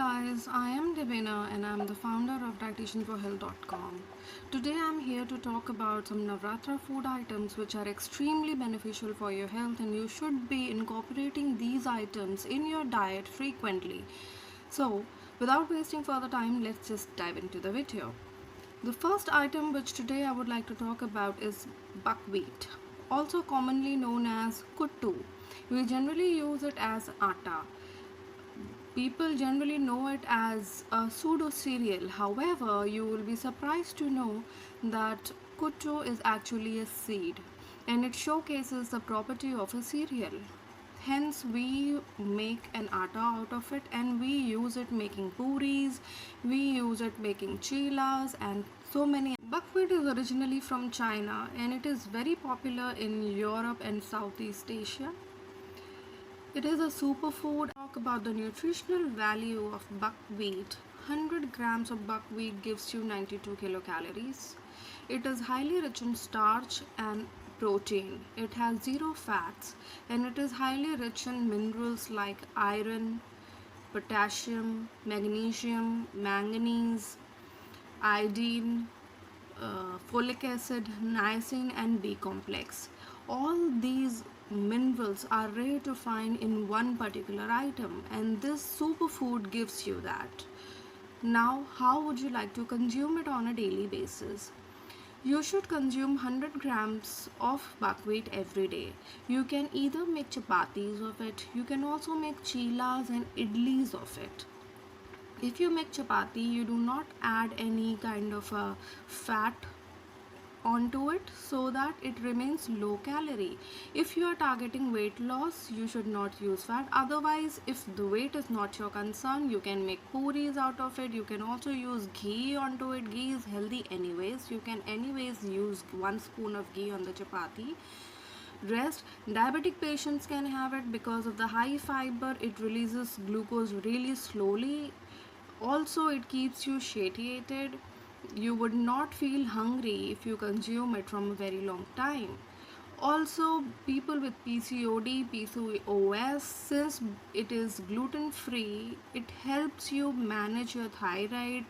guys, I am Devina and I am the founder of dietitianforhealth.com. Today I am here to talk about some Navratra food items which are extremely beneficial for your health and you should be incorporating these items in your diet frequently. So, without wasting further time, let's just dive into the video. The first item which today I would like to talk about is buckwheat, also commonly known as kuttu. We generally use it as atta. People generally know it as a pseudo cereal. However, you will be surprised to know that kuttu is actually a seed and it showcases the property of a cereal. Hence, we make an atta out of it and we use it making puris, we use it making chilas, and so many. Buckwheat is originally from China and it is very popular in Europe and Southeast Asia. It is a superfood. Talk about the nutritional value of buckwheat. 100 grams of buckwheat gives you 92 kilocalories. It is highly rich in starch and protein. It has zero fats and it is highly rich in minerals like iron, potassium, magnesium, manganese, iodine, folic acid, niacin, and B complex. All these minerals are rare to find in one particular item, and this superfood gives you that. Now, how would you like to consume it on a daily basis? You should consume 100 grams of buckwheat every day. You can either make chapatis of it, you can also make chilas and idlis of it. If you make chapati, you do not add any kind of a fat onto it so that it remains low calorie. If you are targeting weight loss, you should not use fat. Otherwise, if the weight is not your concern, you can make puris out of it. You can also use ghee onto it. Ghee is healthy anyways. You can anyways use 1 spoon of ghee on the chapati. Rest, diabetic patients can have it because of the high fiber. It releases glucose really slowly. Also, it keeps you satiated. You would not feel hungry if you consume it from a very long time. Also, people with PCOD, PCOS, since it is gluten free, it helps you manage your thyroid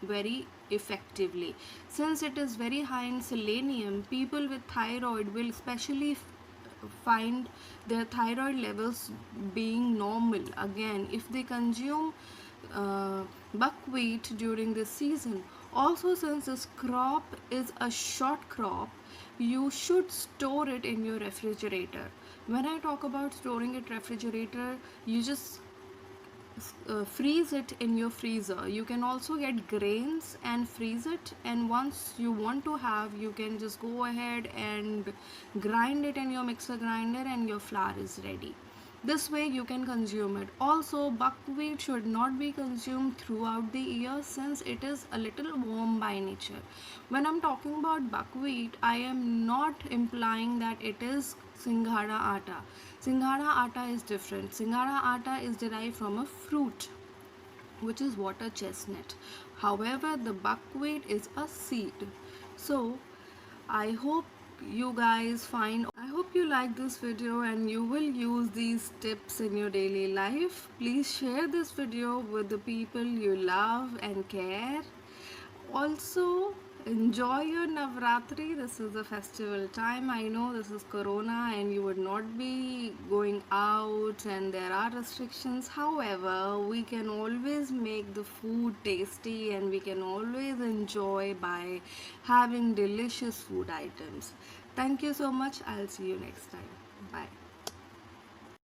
very effectively. Since it is very high in selenium, people with thyroid will especially find their thyroid levels being normal again if they consume buckwheat during this season. Also, since this crop is a short crop, you should store it in your refrigerator. When I talk about storing it refrigerator, you just freeze it in your freezer. You can also get grains and freeze it, and once you want to have, you can just go ahead and grind it in your mixer grinder and your flour is ready. This way you can consume it. Also, buckwheat should not be consumed throughout the year since it is a little warm by nature. When I'm talking about buckwheat, I am not implying that it is Singhara atta. Singhara atta is different. Singhara atta is derived from a fruit which is water chestnut. However, the buckwheat is a seed. So, I hope you guys find I hope you like this video and you will use these tips in your daily life. Please share this video with the people you love and care. Also, enjoy your Navratri. This is the festival time. I know this is Corona and you would not be going out and there are restrictions. However, we can always make the food tasty and we can always enjoy by having delicious food items. Thank you so much. I'll see you next time. Bye.